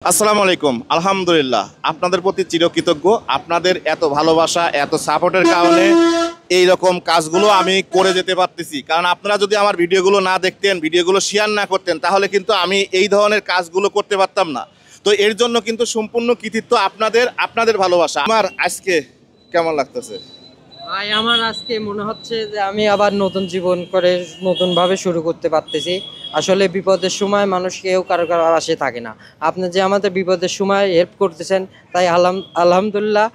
আসসালামু আলাইকুম। আলহামদুলিল্লাহ, আপনাদের প্রতি চিরকৃতজ্ঞ। আপনাদের এত ভালোবাসা, এত সাপোর্টের কারণে এই রকম কাজগুলো আমি করে যেতে পারতেছি। কারণ আপনারা যদি আমার ভিডিওগুলো না দেখতেন, ভিডিওগুলো শেয়ার না করতেন, তাহলে কিন্তু আমি এই ধরনের কাজগুলো করতে পারতাম না। তো এর জন্য কিন্তু সম্পূর্ণ কৃতিত্ব আপনাদের ভালোবাসা। আমার আজকে কেমন লাগতেছে ভাই? আমার আজকে মনে হচ্ছে যে আমি আবার নতুন জীবন করে নতুনভাবে শুরু করতে পারতেছি। আসলে বিপদের সময় মানুষ কেউ কারো পাশে থাকে না। আপনি যে আমাদের বিপদের সময় হেল্প করতেছেন, তাই আলহামদুলিল্লাহ।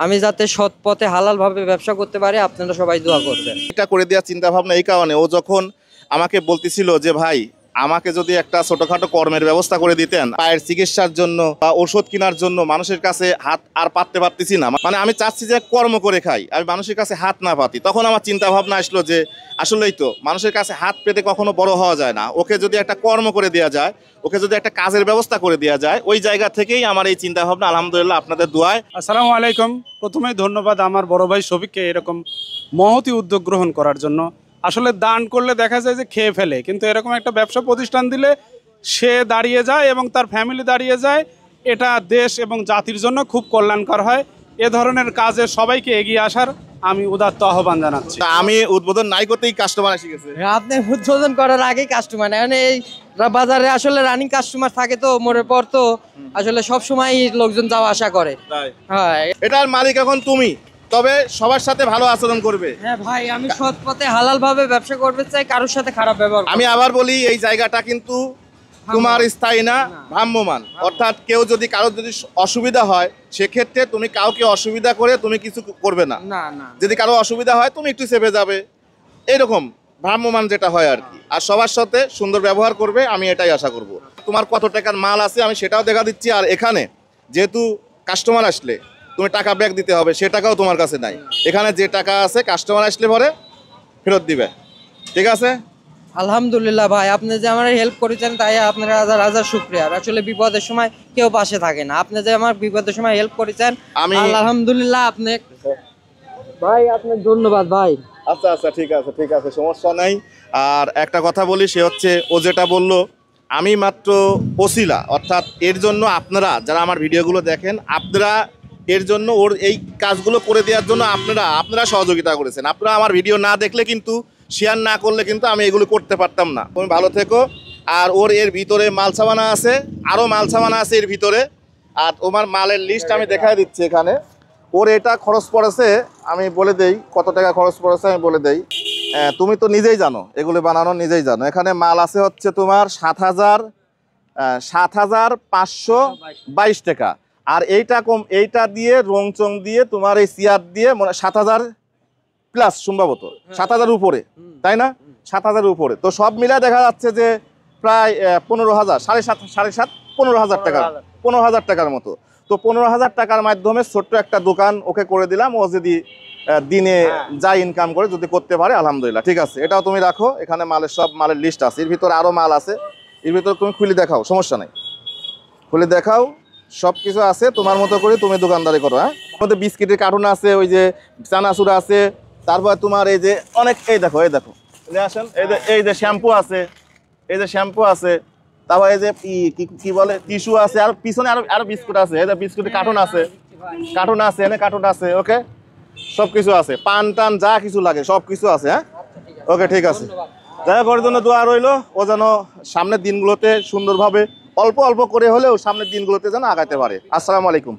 আমি যাতে সৎ পথে হালালভাবে ব্যবসা করতে পারি, আপনারা সবাই দোয়া করবেন। এটা করে দেওয়ার চিন্তা ভাবনা এই কারণে, ও যখন আমাকে বলতেছিল যে ভাই আমাকে যদি একটা ছোটখাটো কর্মের ব্যবস্থা করে দিতেন, পায়ের চিকিৎসার জন্য বা ওষুধ কেনার জন্য মানুষের কাছে হাত আর পাততে পারতেছি না, মানে আমি চাচ্ছি যে কর্ম করে খাই, আমি মানুষের কাছে হাত না পাতি। তখন আমার চিন্তা ভাবনা আসলো যে আসলেই তো মানুষের কাছে হাত পেতে কখনো বড় হওয়া যায় না। ওকে যদি একটা কর্ম করে দেওয়া যায়, ওকে যদি একটা কাজের ব্যবস্থা করে দেওয়া যায়, ওই জায়গা থেকেই আমার এই চিন্তা ভাবনা। আলহামদুলিল্লাহ, আপনাদের দোয়ায়। আসসালামু আলাইকুম। প্রথমেই ধন্যবাদ আমার বড় ভাই শফিককে এরকম মহতি উদ্যোগ গ্রহণ করার জন্য। আসলে দান করলে দেখা যায় যে খেয়ে ফেলে, কিন্তু এরকম একটা ব্যবসা প্রতিষ্ঠান দিলে সে দাঁড়িয়ে যায় এবং তার ফ্যামিলি দাঁড়িয়ে যায়। এটা দেশ এবং জাতির জন্য খুব কল্যাণকর হয়। এ ধরনের কাজে সবাইকে এগিয়ে আসার আমি উদাত্ত আহ্বান জানাচ্ছি। আমি উদ্বোধন নাই করতেই কাস্টমার এসে গেছে। আপনি উদ্বোধন করার আগেই কাস্টমার, মানে এই বাজারে আসলে রানিং কাস্টমার থাকে, তো মোড়ের পর তো আসলে সব সময় লোকজন যাওয়া আসা করে। হ্যাঁ, এটার মালিক এখন তুমি, তবে সবার সাথে ভালো আচরণ করবে। হ্যাঁ ভাই, আমি সৎ পথে হালাল ভাবে ব্যবসা করতে চাই, কারোর সাথে খারাপ ব্যবহার। আমি আবার বলি, এই জায়গাটা কিন্তু তোমার স্থায়ী না, ভ্রাম্যমান। অর্থাৎ কেউ যদি কারোর যদি অসুবিধা হয়, সেক্ষেত্রে তুমি কাউকে অসুবিধা করে তুমি কিছু করবে না। না না, যদি কারো অসুবিধা হয় তুমি একটু চেপে যাবে, এরকম ভ্রাম্যমান যেটা হয় আর কি। আর সবার সাথে সুন্দর ব্যবহার করবে, আমি এটাই আশা করব। তোমার কত টাকার মাল আছে আমি সেটাও দেখা দিচ্ছি। আর এখানে যেহেতু কাস্টমার আসলে তুমি টাকা ব্যাক দিতে হবে, সে টাকাও তোমার কাছে নাই। এখানে যে টাকা আছে কাস্টমার আসলে পরে ফেরত দিবে, ঠিক আছে? আলহামদুলিল্লাহ ভাই, আপনি যে আমার হেল্প করেছেন তাই আপনার হাজার হাজার শুকরিয়া। আসলে বিপদের সময় কেউ পাশে থাকে না, আপনি যে আমার বিপদের সময় হেল্প করেছেন, আমি আলহামদুলিল্লাহ। আপনি ভাই, আপনার ধন্যবাদ ভাই। আচ্ছা আচ্ছা, ঠিক আছে ঠিক আছে, সমস্যা নাই। আর একটা কথা বলি, সে হচ্ছে ও যেটা বললো, আমি মাত্র ওসিলা। অর্থাৎ এর জন্য আপনারা যারা আমার ভিডিওগুলো দেখেন, আপনারা এর জন্য ওর এই কাজগুলো করে দেওয়ার জন্য আপনারা সহযোগিতা করেছেন। আপনারা আমার ভিডিও না দেখলে কিন্তু, শেয়ার না করলে কিন্তু আমি এগুলো করতে পারতাম না। তুমি ভালো থেকো। আর ওর এর ভিতরে মাল সামানা আছে, আরও মাল সামানা আছে এর ভিতরে। আর তোমার মালের লিস্ট আমি দেখাই দিচ্ছি এখানে। ওর এটা খরচ পড়েছে, আমি বলে দেই কত টাকা খরচ পড়েছে, আমি বলে দেই। তুমি তো নিজেই জানো, এগুলো বানানো নিজেই জানো। এখানে মাল আছে হচ্ছে তোমার ৭,৫২২ টাকা। আর এইটা দিয়ে রংচং দিয়ে তোমার এই চেয়ার দিয়ে ৭,০০০ প্লাস, সম্ভবত ৭,০০০ উপরে, তাই না? ৭,০০০ উপরে। তো সব মিলে দেখা যাচ্ছে যে প্রায় ১৫,০০০, সাড়ে সাত ১৫,০০০ টাকা, ১৫,০০০ টাকার মতো। তো ১৫,০০০ টাকার মাধ্যমে ছোট্ট একটা দোকান ওকে করে দিলাম। ও যদি দিনে যা ইনকাম করে যদি করতে পারে, আলহামদুলিল্লাহ, ঠিক আছে। এটাও তুমি রাখো, এখানে সব মালের লিস্ট আছে। এর ভিতরে আরও মাল আছে, এর ভিতরে তুমি খুলে দেখাও, সমস্যা নেই, খুলে দেখাও, সব কিছু আছে। তোমার মতো করে তুমি দোকানদারি করো। হ্যাঁ, আমাদের বিস্কিটের কার্টুন আছে, ওই যে চানাচুর আছে, তারপর তোমার এই যে অনেক, এই দেখো আসেন, এই যে শ্যাম্পু আছে, এই যে শ্যাম্পু আছে, তারপর এই যে কি বলে টিস্যু আছে, আর পিছনে আরো বিস্কুট আছে, এই যে বিস্কুটের কার্টুন আছে, এনে কার্টুন আছে। ওকে, সব কিছু আছে, পান টান যা কিছু লাগে সব কিছু আছে। হ্যাঁ, ওকে, ঠিক আছে। যাই হোক, ওর জন্য দোয়া রইলো, ও যেন সামনের দিনগুলোতে সুন্দরভাবে অল্প অল্প করে হলেও সামনের দিনগুলোতে যেন আগাতে পারে। আসসালামু আলাইকুম।